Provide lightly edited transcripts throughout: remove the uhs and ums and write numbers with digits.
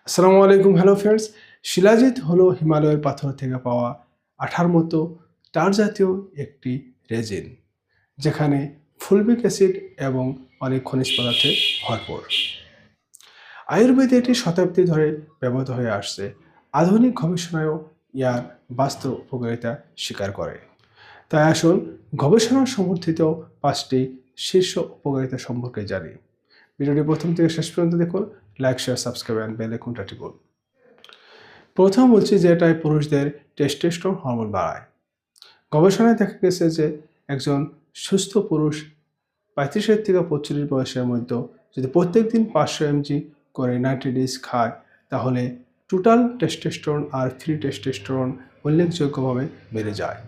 আসসালামু আলাইকুম, hello friends. Shilajit হলো হিমালয়ের পাথর থেকে পাওয়া আঠার মতো টার জাতীয় একটি রেজিন, যেখানে ফুলবিক অ্যাসিড এবং অনেক খনিজ পদার্থে ভরপুর। আয়ুর্বেদে এটি শতাব্দী ধরে ব্যবহৃত হয়ে আসছে। আধুনিক গবেষণায়ও ইয়ার বাস্তব উপকারিতা স্বীকার করে। তাই আসুন গবেষণা সমর্থিত 5টি শীর্ষ উপকারিতা সম্পর্কে জানি। ভিডিওটি প্রথম থেকে শেষ পর্যন্ত দেখুন। Like, share, subscribe and bell আইকনটা টিপুন। প্রথম বলছি যে এটাই পুরুষদের টেস্টোস্টেরন হরমোন বাড়ায়। গবেষণায় দেখা গেছে যে একজন সুস্থ পুরুষ 35 থেকে 45 বয়সের মধ্যে যদি প্রত্যেক দিন 500 mg করে 90 ডেজ খায়, তাহলে টোটাল টেস্টোস্টেরন আর ফ্রি টেস্টোস্টেরন উল্লেখযোগ্যভাবে বেড়ে যায়।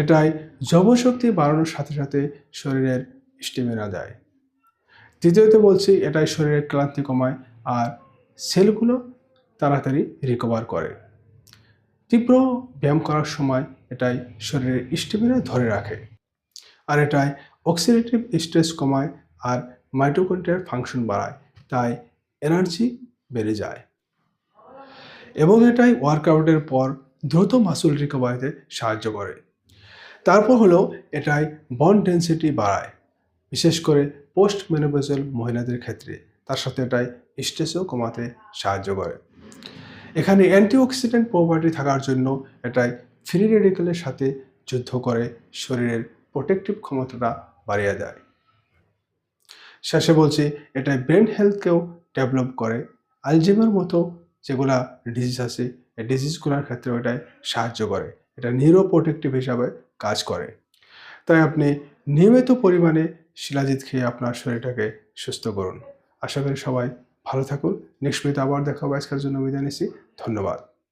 এটাই যৌবশক্তি বাড়ানোর সাথে সাথে শরীরের স্টেমিনা দেয়। দ্বিতীয়ত বলছি এটাই শরীরের ক্লান্তি কমায় আর সেলগুলো তাড়াতাড়ি রিকভার করে। তীব্র ব্যায়াম করার সময় এটাই শরীরের স্টেমিনা ধরে রাখে। আর এটাই অক্সিডেটিভ স্ট্রেস কমায় আর মাইটোকন্ড্রিয়ার ফাংশন বাড়ায়, তাই এনার্জি বেড়ে যায়। এবং এটাই ওয়ার্কআউটের পর দ্রুত মাসল রিকভারিতে সাহায্য করে। তারপর হলো এটাই বন ডেনসিটি বাড়ায়, বিশেষ করে পোস্ট মেনোপজাল মহিলাদের ক্ষেত্রে। তার সাথে এটাই স্ট্রেসও কমাতে সাহায্য করে। এখানে অ্যান্টিঅক্সিডেন্ট প্রপার্টি থাকার জন্য এটাই ফ্রি রেডিকেলের সাথে যুদ্ধ করে শরীরের প্রোটেক্টিভ ক্ষমতাটা বাড়িয়ে দেয়। শেষে বলছি এটাই ব্রেন হেলথকেও ডেভেলপ করে। আলঝেইমার মতো যেগুলা ডিজিজ আছে, এই ডিজিজগুলোর ক্ষেত্রে এটাই সাহায্য করে। এটা নিউরো প্রোটেক্টিভ হিসাবে কাজ করে। তাই আপনি নিয়মিত পরিমাণে শিলাজিৎ খেয়ে আপনার শরীরটাকে সুস্থ করুন। আশা করি সবাই ভালো থাকুন। নেক্সট ভিডিওতে আবার দেখা হবে। আজকের জন্য বিদায় নিচ্ছি। ধন্যবাদ।